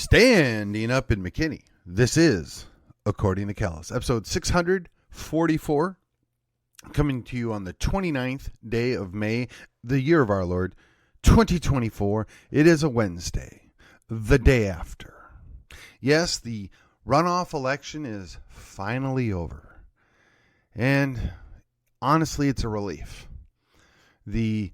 Standing up in McKinney. This is According to Callus, episode 644, coming to you on the 29th day of May, the year of our Lord, 2024. It is a Wednesday, the day after. Yes, the runoff election is finally over. And honestly, it's a relief. The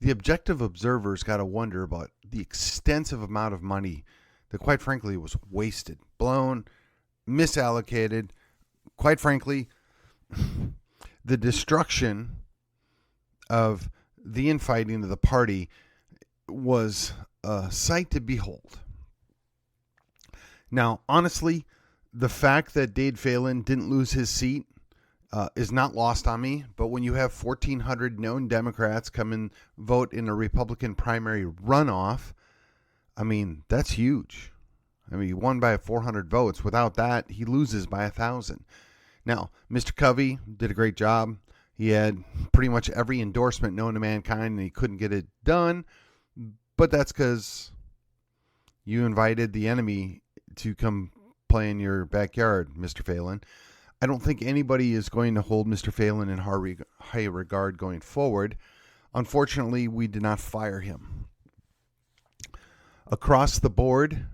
objective observers got to wonder about the extensive amount of money that, quite frankly, was wasted, blown, misallocated. Quite frankly, the destruction of the infighting of the party was a sight to behold. Now, honestly, the fact that Dade Phelan didn't lose his seat is not lost on me, but when you have 1,400 known Democrats come and vote in a Republican primary runoff, I mean, that's huge. I mean, he won by 400 votes. Without that, he loses by 1,000. Now, Mr. Covey did a great job. He had pretty much every endorsement known to mankind, and he couldn't get it done, but that's because you invited the enemy to come play in your backyard, Mr. Phelan. I don't think anybody is going to hold Mr. Phelan in high regard going forward. Unfortunately, we did not fire him. Across the board,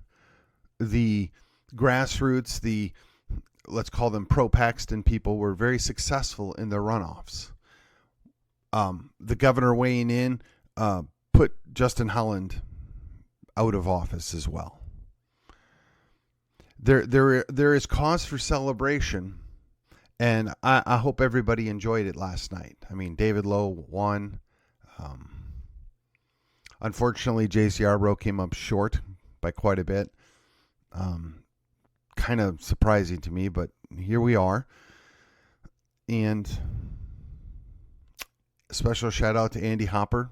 the grassroots, let's call them pro-Paxton people, were very successful in their runoffs. The governor weighing in put Justin Holland out of office as well. There is cause for celebration. And I hope everybody enjoyed it last night. I mean, David Lowe won. Unfortunately, J.C. Yarbrough came up short by quite a bit. Kind of surprising to me, but here we are. And a special shout out to Andy Hopper.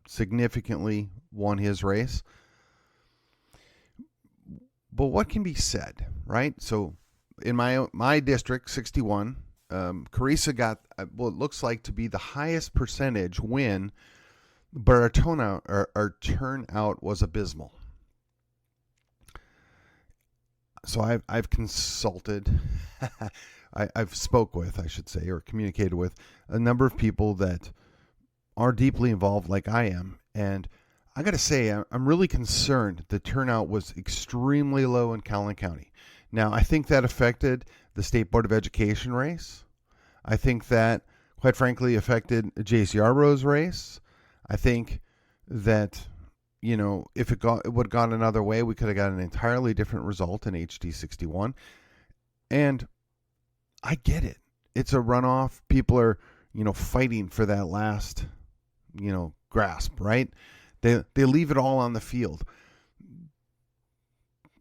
Significantly won his race. But what can be said, right? So, in my district, 61, Carissa got what looks like to be the highest percentage win, but our turnout was abysmal. So I've consulted, I've spoke with, I should say, or communicated with a number of people that are deeply involved like I am, and I got to say, I'm really concerned the turnout was extremely low in Collin County. Now, I think that affected the State Board of Education race. I think that, quite frankly, affected J.C. Yarbrough's race. I think that, if it would have gone another way, we could have got an entirely different result in HD 61. And I get it. It's a runoff. People are, fighting for that last, grasp, right? They leave it all on the field.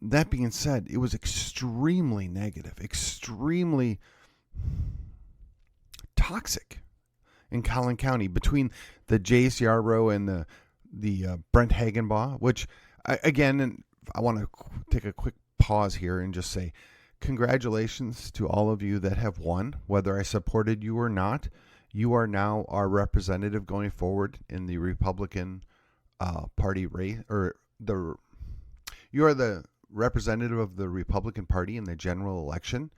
That being said, it was extremely negative, extremely toxic in Collin County between the J.C. Yarbrough and the Brent Hagenbaugh, which, again, I want to take a quick pause here and just say congratulations to all of you that have won, whether I supported you or not. You are now our representative going forward in the Republican Party race, you are the representative of the Republican Party in the general election,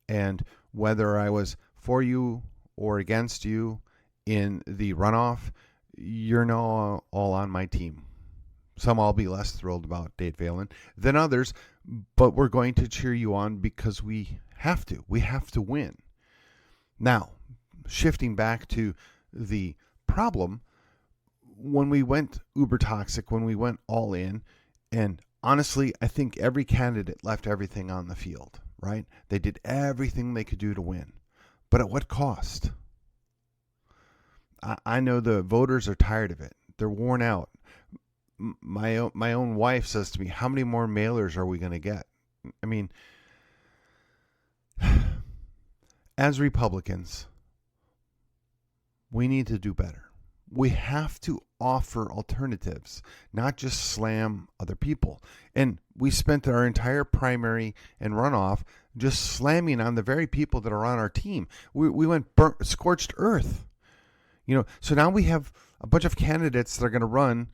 and whether I was for you or against you in the runoff, you're now all on my team. Some I'll be less thrilled about, Dade Phelan, than others, but we're going to cheer you on because we have to. We have to win. Now, shifting back to the problem, when we went uber toxic, when we went all in, and honestly, I think every candidate left everything on the field, right? They did everything they could do to win. But at what cost? I know the voters are tired of it. They're worn out. My own wife says to me, how many more mailers are we going to get? I mean, as Republicans, we need to do better. We have to offer alternatives, not just slam other people. And we spent our entire primary and runoff just slamming on the very people that are on our team. We went scorched earth. So now we have a bunch of candidates that are going to run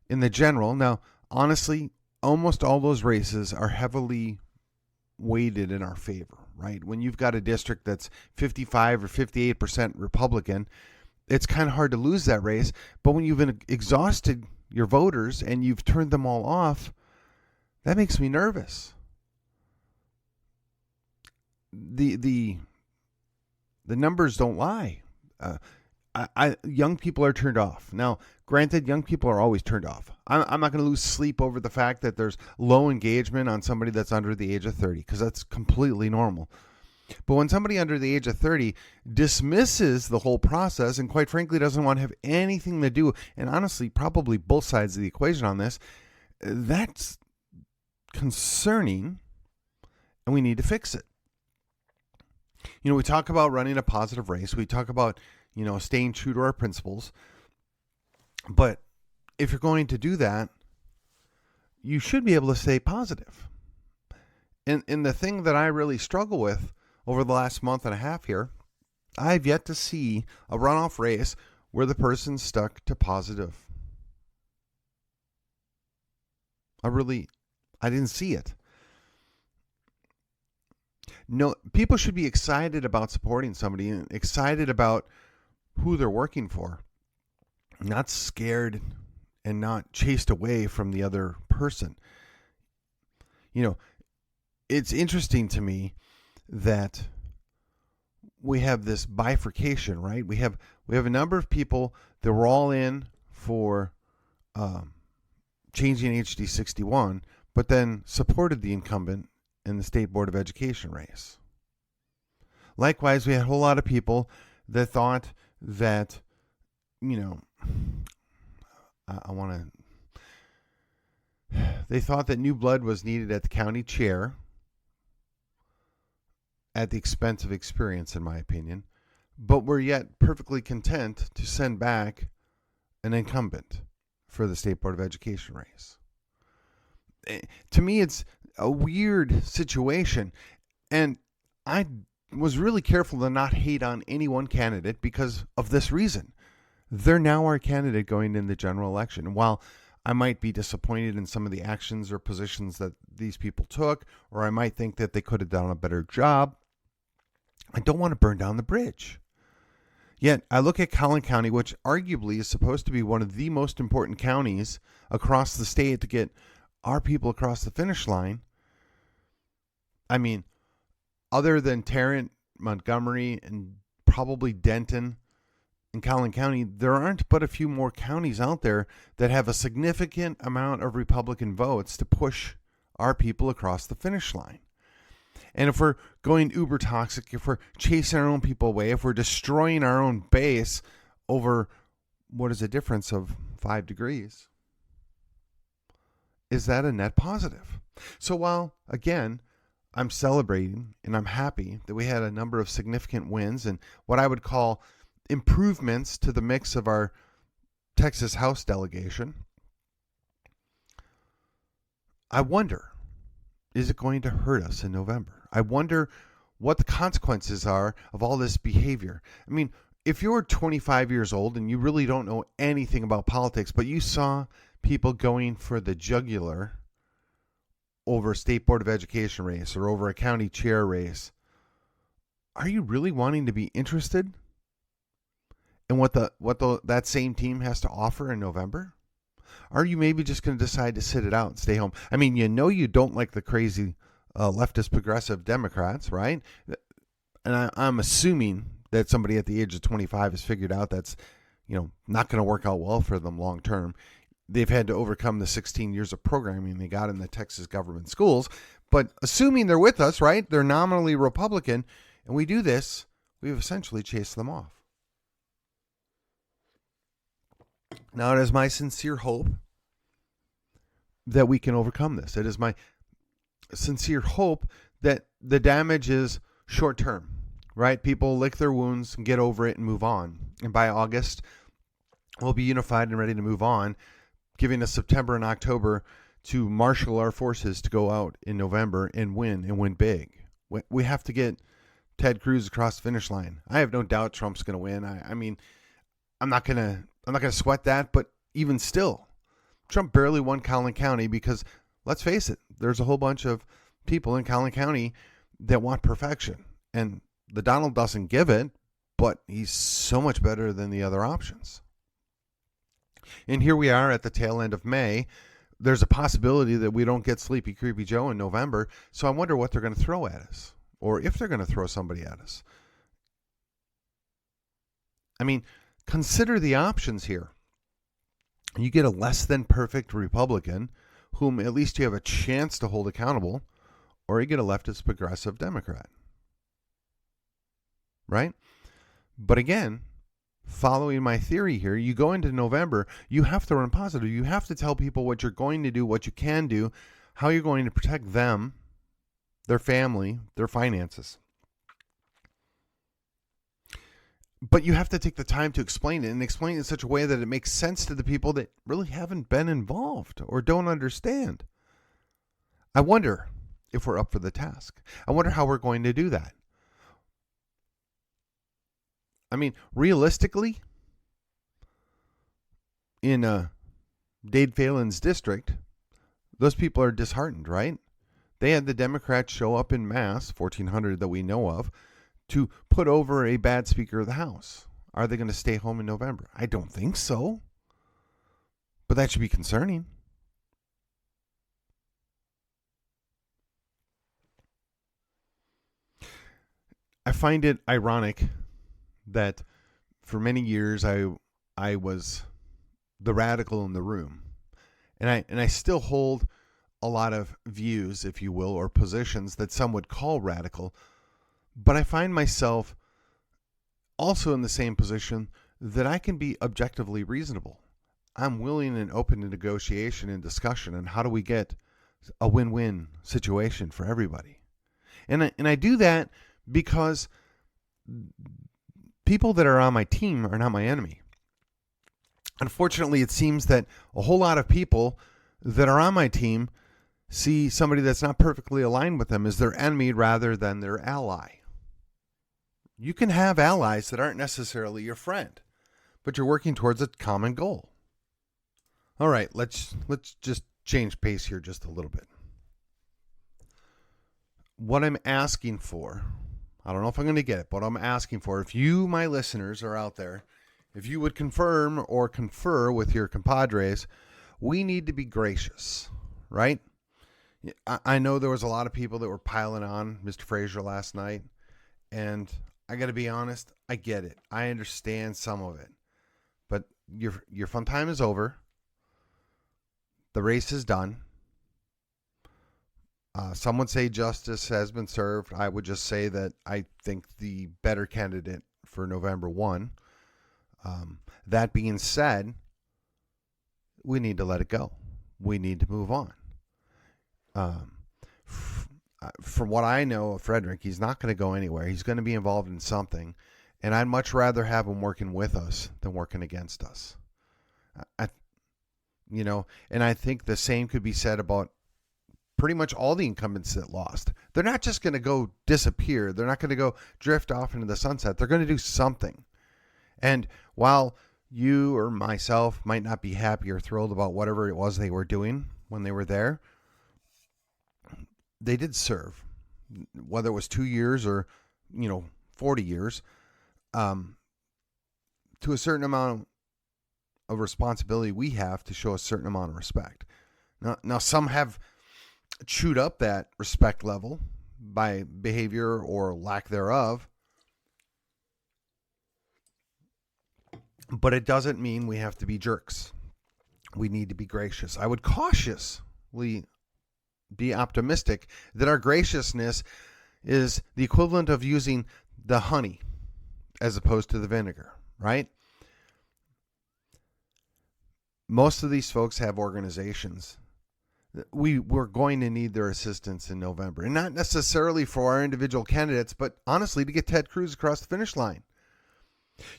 in the general. Now, honestly, almost all those races are heavily weighted in our favor, right? When you've got a district that's 55 or 58% Republican, it's kind of hard to lose that race. But when you've exhausted your voters and you've turned them all off, that makes me nervous. The numbers don't lie. Young people are turned off. Now, granted, young people are always turned off. I'm not going to lose sleep over the fact that there's low engagement on somebody that's under the age of 30, because that's completely normal. But when somebody under the age of 30 dismisses the whole process and quite frankly doesn't want to have anything to do, and honestly, probably both sides of the equation on this, that's concerning, and we need to fix it. We talk about running a positive race. We talk about, staying true to our principles. But if you're going to do that, you should be able to stay positive. And the thing that I really struggle with over the last month and a half here, I've yet to see a runoff race where the person stuck to positive. I didn't see it. No, people should be excited about supporting somebody and excited about who they're working for, not scared and not chased away from the other person. It's interesting to me that we have this bifurcation, right? We have a number of people that were all in for changing HD 61, but then supported the incumbent in the State Board of Education race. Likewise, we had a whole lot of people that thought that, they thought that new blood was needed at the county chair at the expense of experience, in my opinion, but were yet perfectly content to send back an incumbent for the State Board of Education race. To me, it's a weird situation, and I was really careful to not hate on any one candidate because of this reason. They're now our candidate going in the general election. And while I might be disappointed in some of the actions or positions that these people took, or I might think that they could have done a better job, I don't want to burn down the bridge. Yet I look at Collin County, which arguably is supposed to be one of the most important counties across the state to get our people across the finish line. I mean, other than Tarrant, Montgomery, and probably Denton and Collin County, there aren't but a few more counties out there that have a significant amount of Republican votes to push our people across the finish line. And if we're going uber toxic, if we're chasing our own people away, if we're destroying our own base over what is a difference of 5 degrees, is that a net positive? So while, again, I'm celebrating and I'm happy that we had a number of significant wins and what I would call improvements to the mix of our Texas House delegation, I wonder, is it going to hurt us in November? I wonder what the consequences are of all this behavior. I mean, if you're 25 years old and you really don't know anything about politics, but you saw people going for the jugular over a State Board of Education race or over a county chair race, are you really wanting to be interested in what that same team has to offer in November? Are you maybe just going to decide to sit it out and stay home? I mean, you don't like the crazy leftist progressive Democrats, right? And I'm assuming that somebody at the age of 25 has figured out that's, not going to work out well for them long term. They've had to overcome the 16 years of programming they got in the Texas government schools. But assuming they're with us, right? They're nominally Republican, and we do this, we've essentially chased them off. Now, it is my sincere hope that we can overcome this. It is my sincere hope that the damage is short term, right? People lick their wounds and get over it and move on. And by August, we'll be unified and ready to move on, giving us September and October to marshal our forces to go out in November and win big. We have to get Ted Cruz across the finish line. I have no doubt Trump's going to win. I mean, I'm not going to sweat that, but even still, Trump barely won Collin County because let's face it, there's a whole bunch of people in Collin County that want perfection. And the Donald doesn't give it, but he's so much better than the other options. And here we are at the tail end of May. There's a possibility that we don't get Sleepy Creepy Joe in November. So I wonder what they're going to throw at us, or if they're going to throw somebody at us. I mean, consider the options here. You get a less than perfect Republican, whom at least you have a chance to hold accountable, or you get a leftist progressive Democrat. Right? But again, following my theory here, you go into November, you have to run positive. You have to tell people what you're going to do, what you can do, how you're going to protect them, their family, their finances. But you have to take the time to explain it, and explain it in such a way that it makes sense to the people that really haven't been involved or don't understand. I wonder if we're up for the task. I wonder how we're going to do that. I mean, realistically, in Dade Phelan's district, those people are disheartened, right? They had the Democrats show up in mass, 1,400 that we know of, to put over a bad Speaker of the House. Are they going to stay home in November? I don't think so. But that should be concerning. I find it ironic that for many years I was the radical in the room. And I still hold a lot of views, if you will, or positions that some would call radical. But I find myself also in the same position that I can be objectively reasonable. I'm willing and open to negotiation and discussion on how do we get a win-win situation for everybody. And I do that because people that are on my team are not my enemy. Unfortunately, it seems that a whole lot of people that are on my team see somebody that's not perfectly aligned with them as their enemy rather than their ally. You can have allies that aren't necessarily your friend, but you're working towards a common goal. All right, let's just change pace here just a little bit. What I'm asking for, I don't know if I'm going to get it, but I'm asking for, if you, my listeners, are out there, if you would confirm or confer with your compadres, we need to be gracious, right? I know there was a lot of people that were piling on Mr. Fraser last night, and I got to be honest, I get it. I understand some of it. But your fun time is over. The race is done. Some would say justice has been served. I would just say that I think the better candidate for November 1. That being said, we need to let it go. We need to move on. From what I know of Frederick, he's not going to go anywhere. He's going to be involved in something. And I'd much rather have him working with us than working against us. And I think the same could be said about pretty much all the incumbents that lost. They're not just going to go disappear. They're not going to go drift off into the sunset. They're going to do something. And while you or myself might not be happy or thrilled about whatever it was they were doing when they were there, they did serve, whether it was 2 years or, 40 years, to a certain amount of responsibility we have to show a certain amount of respect. Now some have chewed up that respect level by behavior or lack thereof, but it doesn't mean we have to be jerks. We need to be gracious. I would cautiously be optimistic that our graciousness is the equivalent of using the honey as opposed to the vinegar, right? Most of these folks have organizations. We're going to need their assistance in November, and not necessarily for our individual candidates, but honestly to get Ted Cruz across the finish line.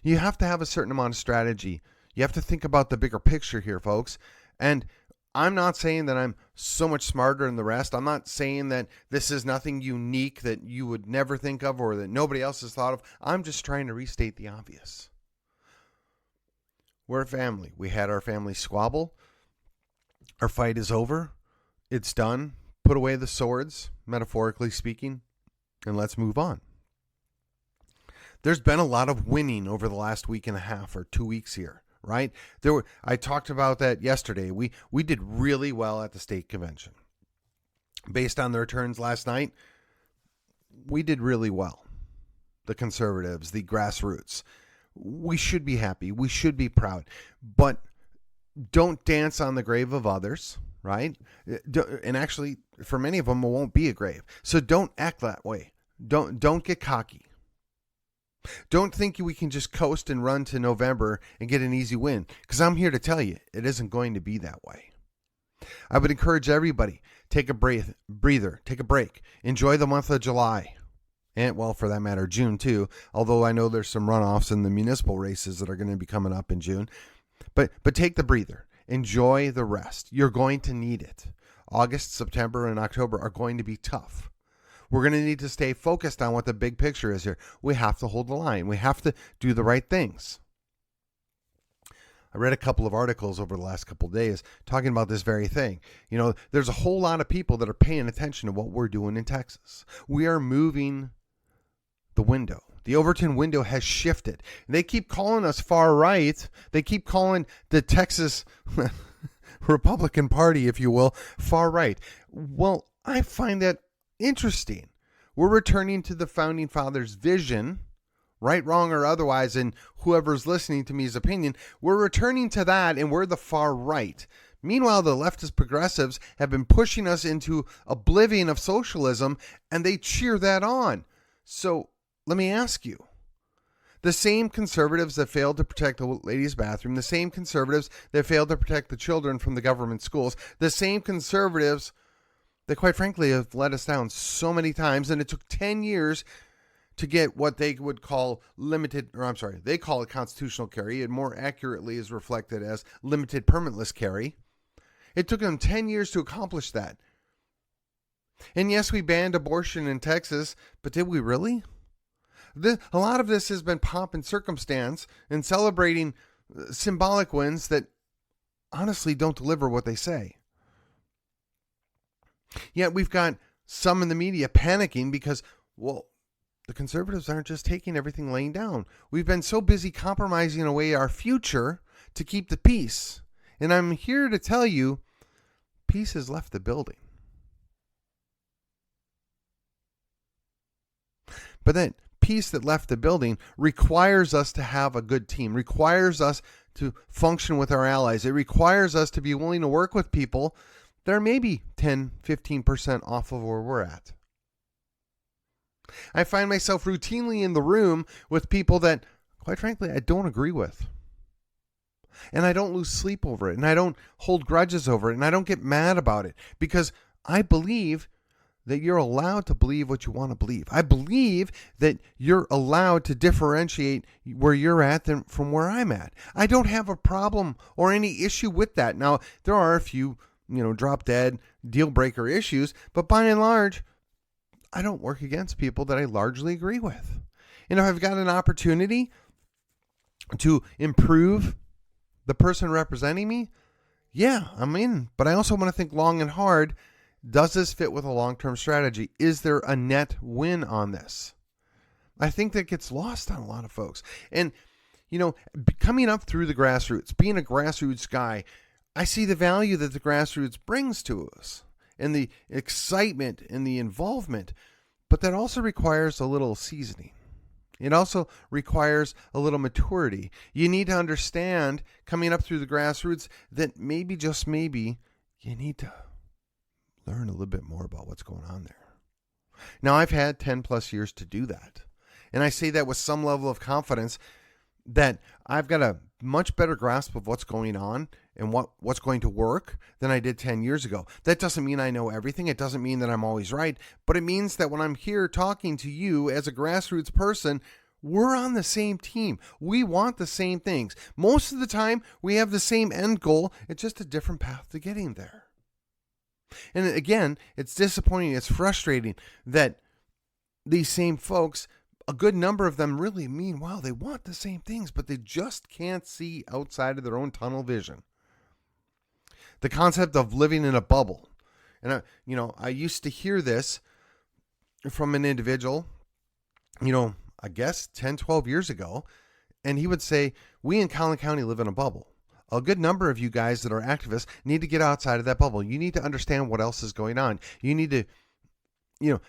You have to have a certain amount of strategy. You have to think about the bigger picture here, folks. And I'm not saying that I'm so much smarter than the rest. I'm not saying that this is nothing unique that you would never think of or that nobody else has thought of. I'm just trying to restate the obvious. We're a family. We had our family squabble. Our fight is over. It's done. Put away the swords, metaphorically speaking, and let's move on. There's been a lot of winning over the last week and a half or 2 weeks here, right? I talked about that yesterday. We did really well at the state convention. Based on the returns last night, we did really well. The conservatives, the grassroots. We should be happy. We should be proud. But don't dance on the grave of others, right? And actually, for many of them, it won't be a grave. So don't act that way. Don't get cocky. Don't think we can just coast and run to November and get an easy win, because I'm here to tell you, it isn't going to be that way. I would encourage everybody, take a breather, take a break. Enjoy the month of July. And, well, for that matter, June too, although I know there's some runoffs in the municipal races that are going to be coming up in June. But take the breather. Enjoy the rest. You're going to need it. August, September, and October are going to be tough. We're going to need to stay focused on what the big picture is here. We have to hold the line. We have to do the right things. I read a couple of articles over the last couple of days talking about this very thing. You know, there's a whole lot of people that are paying attention to what we're doing in Texas. We are moving the window. The Overton window has shifted. They keep calling us far right. They keep calling the Texas Republican Party, if you will, far right. Well, I find that interesting. We're returning to the Founding Fathers' vision, right, wrong, or otherwise, and whoever's listening to me's opinion. We're returning to that, and we're the far right. Meanwhile, the leftist progressives have been pushing us into oblivion of socialism, and they cheer that on. So let me ask you, the same conservatives that failed to protect the ladies' bathroom, the same conservatives that failed to protect the children from the government schools, the same conservatives that, quite frankly, have let us down so many times, and it took 10 years to get what they would call they call it constitutional carry. It more accurately is reflected as limited permitless carry. It took them 10 years to accomplish that. And yes, we banned abortion in Texas, but did we really? A lot of this has been pomp and circumstance and celebrating symbolic wins that honestly don't deliver what they say. Yet we've got some in the media panicking because, well, the conservatives aren't just taking everything laying down. We've been so busy compromising away our future to keep the peace. And I'm here to tell you, peace has left the building. But that peace that left the building requires us to have a good team, requires us to function with our allies. It requires us to be willing to work with people that are maybe 10, 15% off of where we're at. I find myself routinely in the room with people that, quite frankly, I don't agree with. And I don't lose sleep over it. And I don't hold grudges over it. And I don't get mad about it. Because I believe that you're allowed to believe what you want to believe. I believe that you're allowed to differentiate where you're at from where I'm at. I don't have a problem or any issue with that. Now, there are a few drop dead deal breaker issues, but by and large, I don't work against people that I largely agree with. And if I've got an opportunity to improve the person representing me, yeah, I'm in. But I also want to think long and hard. Does this fit with a long-term strategy? Is there a net win on this? I think that gets lost on a lot of folks. And, coming up through the grassroots, being a grassroots guy, I see the value that the grassroots brings to us and the excitement and the involvement, but that also requires a little seasoning. It also requires a little maturity. You need to understand, coming up through the grassroots, that maybe, just maybe, you need to learn a little bit more about what's going on there. Now, I've had 10 plus years to do that. And I say that with some level of confidence that I've got a much better grasp of what's going on and what's going to work than I did 10 years ago. That doesn't mean I know everything. It doesn't mean that I'm always right. But it means that when I'm here talking to you as a grassroots person, we're on the same team. We want the same things. Most of the time, we have the same end goal. It's just a different path to getting there. And again, it's disappointing. It's frustrating that these same folks, a good number of them really mean, wow, they want the same things, but they just can't see outside of their own tunnel vision. The concept of living in a bubble And I used to hear this from an individual, I guess 10, 12 years ago. And he would say, we in Collin County live in a bubble. A good number of you guys that are activists need to get outside of that bubble. You need to understand what else is going on. You need to,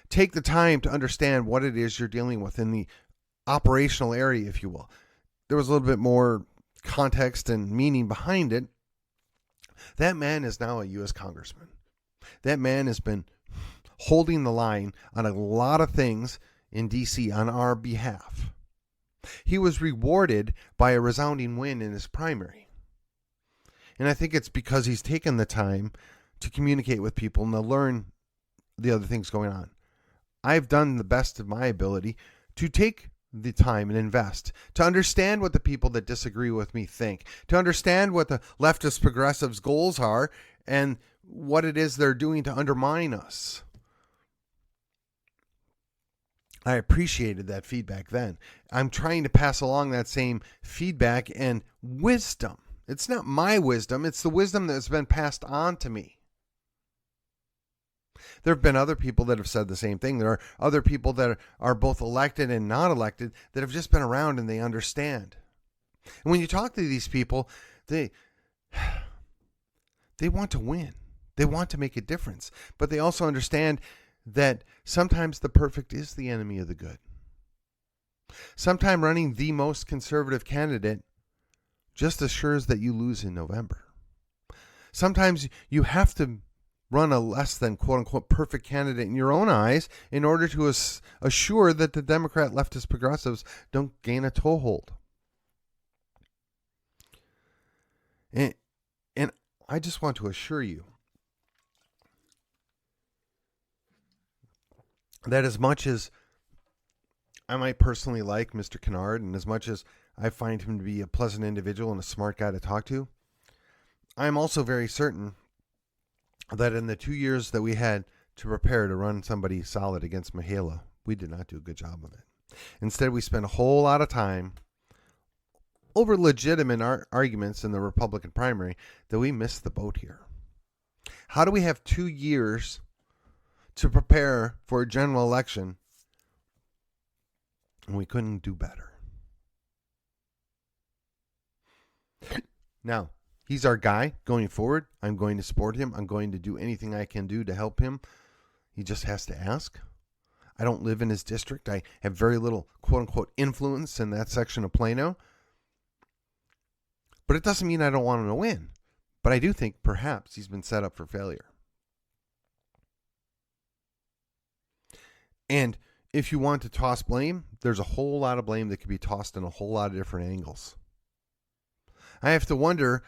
take the time to understand what it is you're dealing with in the operational area, if you will. There was a little bit more context and meaning behind it. That man is now a U.S. congressman. That man has been holding the line on a lot of things in D.C. on our behalf. He was rewarded by a resounding win in his primary. And I think it's because he's taken the time to communicate with people and to learn the other things going on. I've done the best of my ability to take the time and invest, to understand what the people that disagree with me think, to understand what the leftist progressives' goals are and what it is they're doing to undermine us. I appreciated that feedback then. I'm trying to pass along that same feedback and wisdom. It's not my wisdom. It's the wisdom that's been passed on to me. There have been other people that have said the same thing. There are other people that are both elected and not elected that have just been around and they understand. And when you talk to these people, they want to win. They want to make a difference. But they also understand that sometimes the perfect is the enemy of the good. Sometimes running the most conservative candidate just assures that you lose in November. Sometimes you have to run a less than quote-unquote perfect candidate in your own eyes in order to assure that the Democrat leftist progressives don't gain a toehold. And I just want to assure you that as much as I might personally like Mr. Kennard, and as much as I find him to be a pleasant individual and a smart guy to talk to, I'm also very certain that in the 2 years that we had to prepare to run somebody solid against Mihaela, we did not do a good job of it. Instead, we spent a whole lot of time over legitimate arguments in the Republican primary that we missed the boat here. How do we have 2 years to prepare for a general election and we couldn't do better? Now, he's our guy going forward. I'm going to support him. I'm going to do anything I can do to help him. He just has to ask. I don't live in his district. I have very little quote-unquote influence in that section of Plano. But it doesn't mean I don't want him to win. But I do think perhaps he's been set up for failure. And if you want to toss blame, there's a whole lot of blame that could be tossed in a whole lot of different angles. I have to wonder,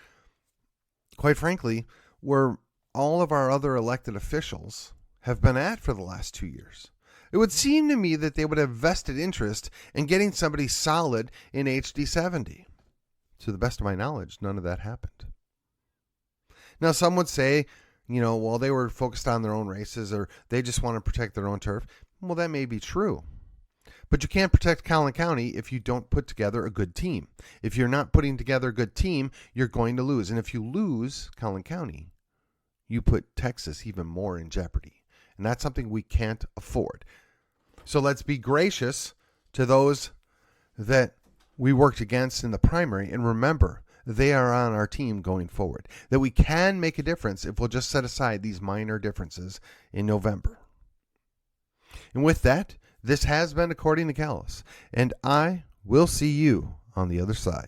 quite frankly, where all of our other elected officials have been at for the last 2 years. It would seem to me that they would have vested interest in getting somebody solid in HD 70. To the best of my knowledge, none of that happened. Now, some would say, well, they were focused on their own races or they just want to protect their own turf. Well, that may be true. But you can't protect Collin County if you don't put together a good team. If you're not putting together a good team, you're going to lose. And if you lose Collin County, you put Texas even more in jeopardy. And that's something we can't afford. So let's be gracious to those that we worked against in the primary. And remember, they are on our team going forward. That we can make a difference if we'll just set aside these minor differences in November. And with that, this has been According to Callus, and I will see you on the other side.